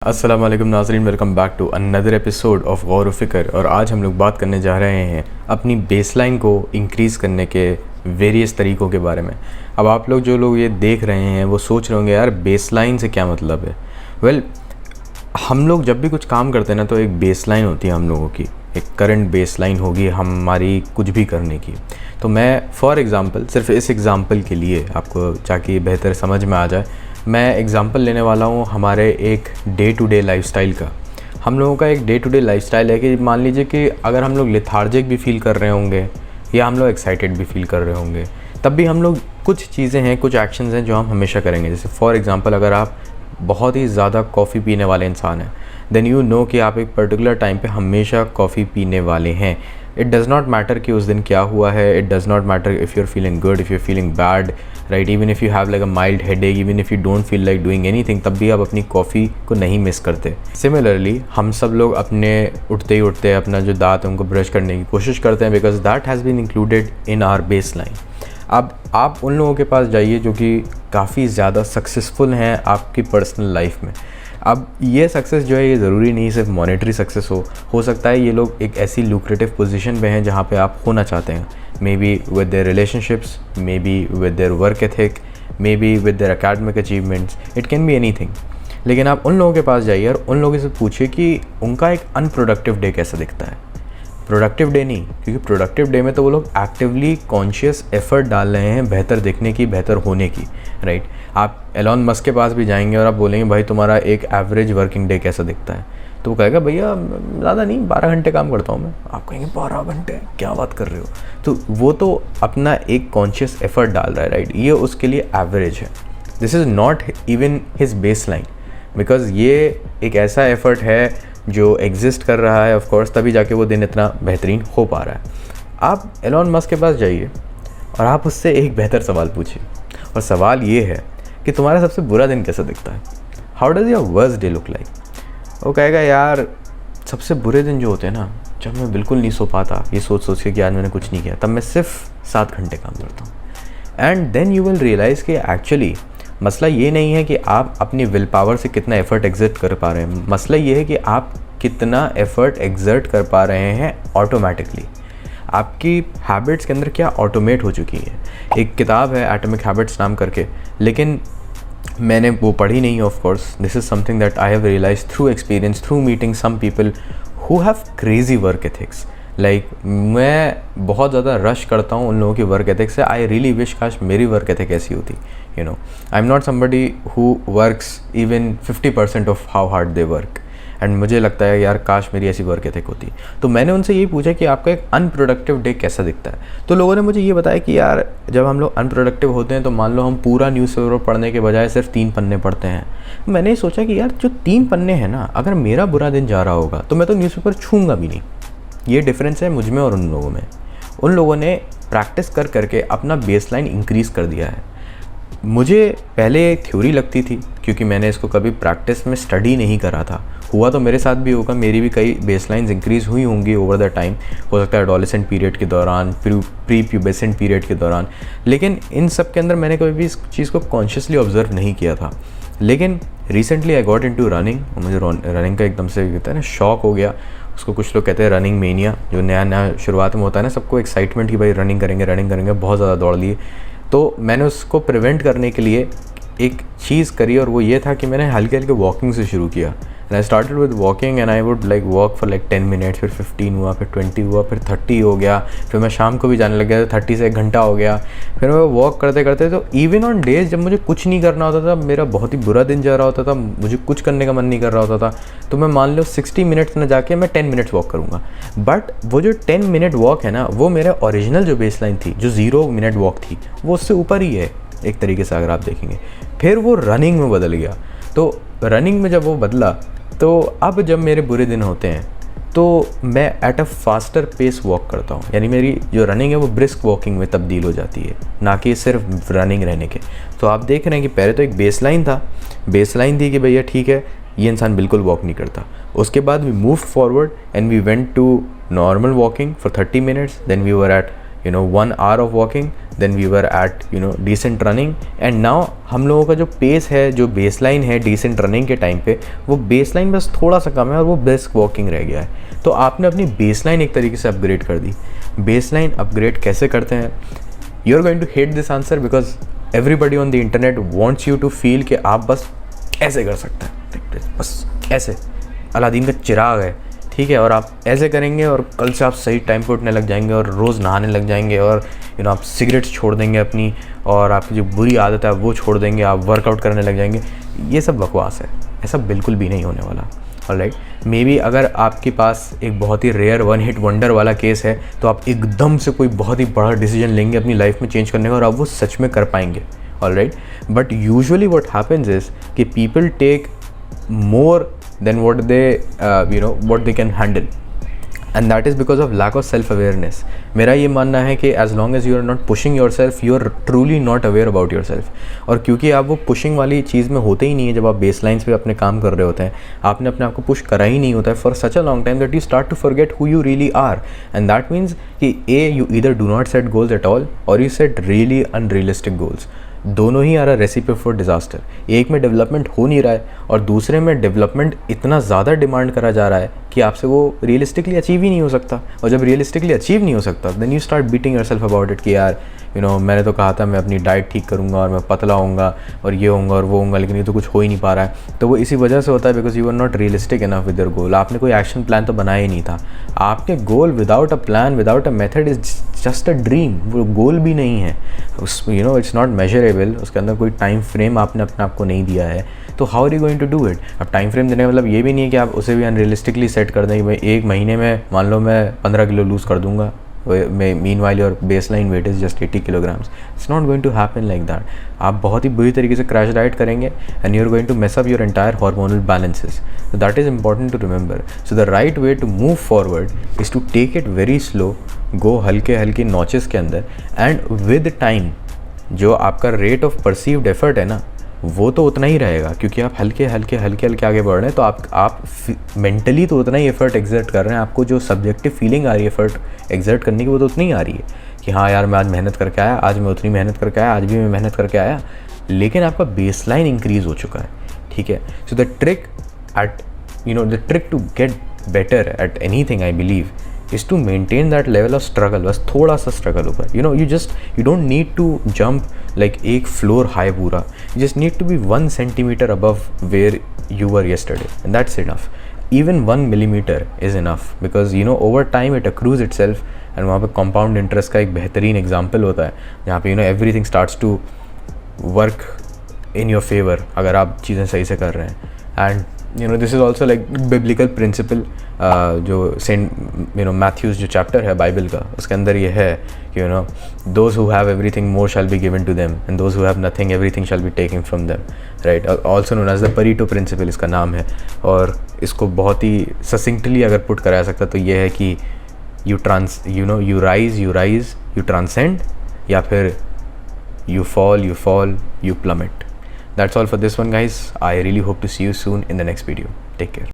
अस्सलाम वालेकुम नाज़रीन, welcome back to another episode of Gaur o Fikr. और आज हम लोग बात करने जा रहे हैं अपनी बेसलाइन को इंक्रीज़ करने के वेरियस तरीक़ों के बारे में। अब आप लोग जो लोग ये देख रहे हैं वो सोच रहे होंगे यार बेसलाइन से क्या मतलब है। वेल, हम लोग जब भी कुछ काम करते हैं ना तो एक बेसलाइन होती है हम लोगों की, एक करंट बेसलाइन होगी हमारी कुछ भी करने की। तो मैं फॉर एग्ज़ाम्पल सिर्फ इस एग्ज़ाम्पल के लिए आपको ताकि बेहतर समझ में आ जाए, मैं एग्ज़ाम्पल लेने वाला हूँ हमारे एक डे टू डे लाइफ़स्टाइल का। हम लोगों का एक डे टू डे लाइफ़स्टाइल है कि मान लीजिए कि अगर हम लोग लेथार्जिक भी फ़ील कर रहे होंगे या हम लोग एक्साइटेड भी फ़ील कर रहे होंगे, तब भी हम लोग कुछ चीज़ें हैं, कुछ एक्शंस हैं जो हम हमेशा करेंगे। जैसे फॉर एग्ज़ाम्पल अगर आप बहुत ही ज़्यादा कॉफ़ी पीने वाले इंसान हैं, देन यू नो कि आप एक पर्टिकुलर टाइम पे हमेशा कॉफ़ी पीने वाले हैं। इट डज़ नॉट मैटर कि उस दिन क्या हुआ है, it does not matter if you are feeling good, if you are feeling bad, right. Even if you have like a mild headache, even if you don't feel like doing anything, तब भी आप अपनी coffee को नहीं miss करते। Similarly हम सब लोग अपने उठते ही उठते अपना जो दांत है उनको ब्रश करने की कोशिश करते हैं, because that has been included in our base line. अब आप उन लोगों के पास जाइए जो कि काफ़ी ज़्यादा सक्सेसफुल हैं आपकी पर्सनल लाइफ में। अब ये सक्सेस जो है ये ज़रूरी नहीं सिर्फ मॉनेटरी सक्सेस हो सकता है ये लोग एक ऐसी लुक्रेटिव पोजीशन पे हैं जहाँ पे आप होना चाहते हैं, may be with their relationships, may be with their work ethic, may be with their academic achievements, it can be anything. लेकिन आप उन लोगों के पास जाइए और उन लोगों से पूछिए कि उनका एक अनप्रोडक्टिव डे कैसा दिखता है। प्रोडक्टिव डे नहीं, क्योंकि प्रोडक्टिव डे में तो वो लोग एक्टिवली कॉन्शियस एफर्ट डाल रहे हैं बेहतर दिखने की, बेहतर होने की, राइट। आप एलॉन मस्क के पास भी जाएंगे और आप बोलेंगे भाई तुम्हारा एक एवरेज वर्किंग डे कैसा दिखता है, तो वो कहेगा भैया ज़्यादा नहीं 12 घंटे काम करता हूँ मैं। आप कहेंगे 12 घंटे क्या बात कर रहे हो। तो वो तो अपना एक कॉन्शियस एफर्ट डाल रहा है, राइट। ये उसके लिए एवरेज है, this is not even his base line, because ये एक ऐसा एफर्ट है जो एग्जिस्ट कर रहा है, ऑफ कोर्स, तभी जाके वो दिन इतना बेहतरीन हो पा रहा है। आप एलॉन मस्क के पास जाइए और आप उससे एक बेहतर सवाल पूछिए, और सवाल ये है कि तुम्हारा सबसे बुरा दिन कैसा दिखता है, how does your worst day look like. वो कहेगा यार सबसे बुरे दिन जो होते हैं ना, जब मैं बिल्कुल नहीं सो पाता ये सोच सोच के कि आज मैंने कुछ नहीं किया, तब मैं सिर्फ 7 घंटे काम करता हूँ। And then you will realise कि एक्चुअली मसला ये नहीं है कि आप अपनी विल पावर से कितना एफर्ट एग्जर्ट कर पा रहे हैं, मसला ये है कि आप कितना एफर्ट एग्जर्ट कर पा रहे हैं ऑटोमेटिकली। आपकी हैबिट्स के अंदर क्या ऑटोमेट हो चुकी है। एक किताब है एटॉमिक हैबिट्स नाम करके, लेकिन मैंने वो पढ़ी नहीं, of course. This is something that I have realise through experience, through meeting some people who have crazy work ethics. Like मैं बहुत ज़्यादा रश करता हूँ उन लोगों की वर्क एथिक्स से। आई रियली विश काश मेरी वर्क एथिक ऐसी होती, you know. I am not somebody who works even 50% of how hard they work, and मुझे लगता है यार काश मेरी ऐसी वर्क एथिक होती। तो मैंने उनसे यही पूछा कि आपका एक अनप्रोडक्टिव डे कैसा दिखता है। तो लोगों ने मुझे ये बताया कि यार जब हम लोग अनप्रोडक्टिव होते हैं तो मान लो हम पूरा न्यूज़पेपर पढ़ने के बजाय सिर्फ 3 पन्ने पढ़ते हैं। मैंने सोचा कि यार जो 3 पन्ने हैं ना, अगर मेरा बुरा दिन जा रहा होगा तो मैं तो न्यूज़पेपर छूँगा भी नहीं। ये डिफरेंस है मुझ में और उन लोगों में। उन लोगों ने प्रैक्टिस कर करके अपना बेसलाइन इंक्रीज़ कर दिया है। मुझे पहले थ्योरी लगती थी, क्योंकि मैंने इसको कभी प्रैक्टिस में स्टडी नहीं करा था। हुआ तो मेरे साथ भी होगा, मेरी भी कई बेसलाइंस इंक्रीज़ हुई होंगी ओवर द टाइम, हो सकता है एडोलेसेंट पीरियड के दौरान, प्री प्यूबेसेंट पीरियड के दौरान, लेकिन इन सब के अंदर मैंने कभी भी इस चीज़ को कॉन्शियसली ऑब्जर्व नहीं किया था। लेकिन recently I got into running, मुझे रनिंग का एकदम से कहता है ना शौक हो गया। उसको कुछ लोग कहते हैं रनिंग मेनिया, जो नया नया शुरुआत में होता है ना, सबको एक्साइटमेंट कि भाई रनिंग करेंगे, बहुत ज़्यादा दौड़ लिए। तो मैंने उसको प्रिवेंट करने के लिए एक चीज़ करी, और वो ये था कि मैंने हल्के हल्के वॉकिंग से शुरू किया। And I started with walking, and I would like walk for like 10 minutes, फिर 15 हुआ, फिर 20 हुआ, फिर 30 हो गया, फिर मैं शाम को भी जाने लग गया, 30 से 1 घंटा हो गया। फिर मैं वॉक करते करते, तो इवन ऑन डेज जब मुझे कुछ नहीं करना होता था, मेरा बहुत ही बुरा दिन जा रहा होता था, मुझे कुछ करने का मन नहीं कर रहा होता था, तो मैं मान लो 60 मिनट्स में जाके मैं 10 मिनट्स वॉक करूँगा। बट वो जो 10 मिनट वॉक है ना, वो मेरा ओरिजिनल जो बेसलाइन थी, जो 0 मिनट वॉक थी, वो उससे ऊपर ही है एक तरीके से अगर आप देखेंगे। फिर वो रनिंग में बदल गया। तो रनिंग में जब वो बदला, तो अब जब मेरे बुरे दिन होते हैं तो मैं at a faster pace walk करता हूँ, यानी मेरी जो रनिंग है वो ब्रिस्क वॉकिंग में तब्दील हो जाती है, ना कि सिर्फ रनिंग रहने के। तो आप देख रहे हैं कि पहले तो एक बेसलाइन थी कि भैया ठीक है ये इंसान बिल्कुल वॉक नहीं करता। उसके बाद we move forward and we went to normal walking for 30 minutes, then we were at 1 hour of walking, then we were at decent running, and now हम लोगों का जो पेस है, जो बेसलाइन है decent running के टाइम पे, वो बेसलाइन बस थोड़ा सा कम है और वो brisk walking रह गया है। तो आपने अपनी बेसलाइन एक तरीके से अपग्रेड कर दी। बेसलाइन अपग्रेड कैसे करते हैं? You are going to hate this answer because everybody on the internet wants you to feel कि आप बस ऐसे कर सकते हैं, बस ऐसे अलादीन का चिराग है, ठीक है, और आप ऐसे करेंगे और कल से आप सही टाइम पे उठने लग जाएंगे और रोज़ नहाने लग जाएंगे और आप सिगरेट्स छोड़ देंगे अपनी, और आपकी जो बुरी आदत है वो छोड़ देंगे, आप वर्कआउट करने लग जाएंगे। ये सब बकवास है, ऐसा बिल्कुल भी नहीं होने वाला। ऑलराइट, मे बी अगर आपके पास एक बहुत ही रेयर 1 हिट वंडर वाला केस है तो आप एकदम से कोई बहुत ही बड़ा डिसीजन लेंगे अपनी लाइफ में चेंज करने का और आप वो सच में कर पाएंगे। Alright, but usually what happens is कि people take more than what they can handle, and that is because of lack of self awareness. मेरा ये मानना है कि as long as you are not pushing yourself, you are truly not aware about yourself. और क्योंकि आप वो pushing वाली चीज़ में होते ही नहीं है, जब आप बेस लाइन्स पर अपने काम कर रहे होते हैं, आपने अपने आप को पुश करा ही नहीं होता है for such a long time that you start to forget who you really are, and that means कि you either do not set goals at all or you set really unrealistic goals. दोनों ही आ रहा recipe for disaster. एक में development हो नहीं रहा है और दूसरे में डेवलपमेंट इतना ज़्यादा डिमांड करा जा रहा है कि आपसे वो रियलिस्टिकली अचीव ही नहीं हो सकता। और जब रियलिस्टिकली अचीव नहीं हो सकता then you start beating yourself about it कि यार मैंने तो कहा था मैं अपनी डाइट ठीक करूँगा और मैं पतला होऊंगा और ये होऊंगा और वो होऊंगा, लेकिन ये तो कुछ हो ही नहीं पा रहा है। तो वो इसी वजह से होता है because you are not realistic enough with your goal. आपने कोई एक्शन प्लान तो बनाया ही नहीं था। आपके goal without a plan, without a method is just a dream. वो गोल भी नहीं है, इट्स नॉट मेजरेबल। उसके अंदर कोई टाइम फ्रेम आपने अपने आप को नहीं दिया है, तो how are you going to do it? अब टाइम फ्रेम देने का मतलब ये भी नहीं है कि आप उसे भी अनरियलिस्टिकली सेट कर दें कि भाई 1 महीने में मान लो मैं 15 किलो लूज़ कर दूंगा, meanwhile your baseline weight is just 80 kilograms. It's not going to happen like that. आप बहुत ही बुरी तरीके से क्रैश डाइट करेंगे and you're going to mess up your entire hormonal balances. So that is important to remember. So the right way to move forward is to take it very slow, go हल्के हल्के notches के अंदर, and with time जो आपका rate of perceived effort है ना वो तो उतना ही रहेगा, क्योंकि आप हल्के हल्के आगे बढ़ रहे हैं। तो आप मेंटली तो उतना ही एफर्ट एग्जर्ट कर रहे हैं। आपको जो सब्जेक्टिव फीलिंग आ रही है एफर्ट एग्जर्ट करने की वो तो उतनी ही आ रही है कि हाँ यार मैं आज मेहनत करके आया, आज मैं उतनी मेहनत करके आया, आज भी मैं मेहनत करके आया, लेकिन आपका बेसलाइन इंक्रीज़ हो चुका है। ठीक है, so the trick to get better at anything I believe is to maintain that level of struggle. बस थोड़ा सा स्ट्रगल होगा, you don't need to jump like एक floor high पूरा, you just need to be 1 centimeter above where you were yesterday, and that's enough. Even 1 millimeter is enough because over time it accrues itself, and वहाँ पे compound interest का एक बेहतरीन example होता है जहाँ पे everything starts to work in your favor अगर आप चीज़ें सही से कर रहे हैं। and this is also like biblical principle, जो सेंट मैथ्यूज़ जो चैप्टर है बाइबल का उसके अंदर ये है कि those who have everything more shall be given to them and those who have nothing everything shall be taking from them, right. Also known as the Pareto principle इसका नाम है। और इसको बहुत ही ससिंक्टली अगर पुट कराया सकता तो ये है कि यू राइज यू ट्रांसेंड, या फिर you fall you plummet. That's all for this one guys. I really hope to see you soon in the next video. Take care.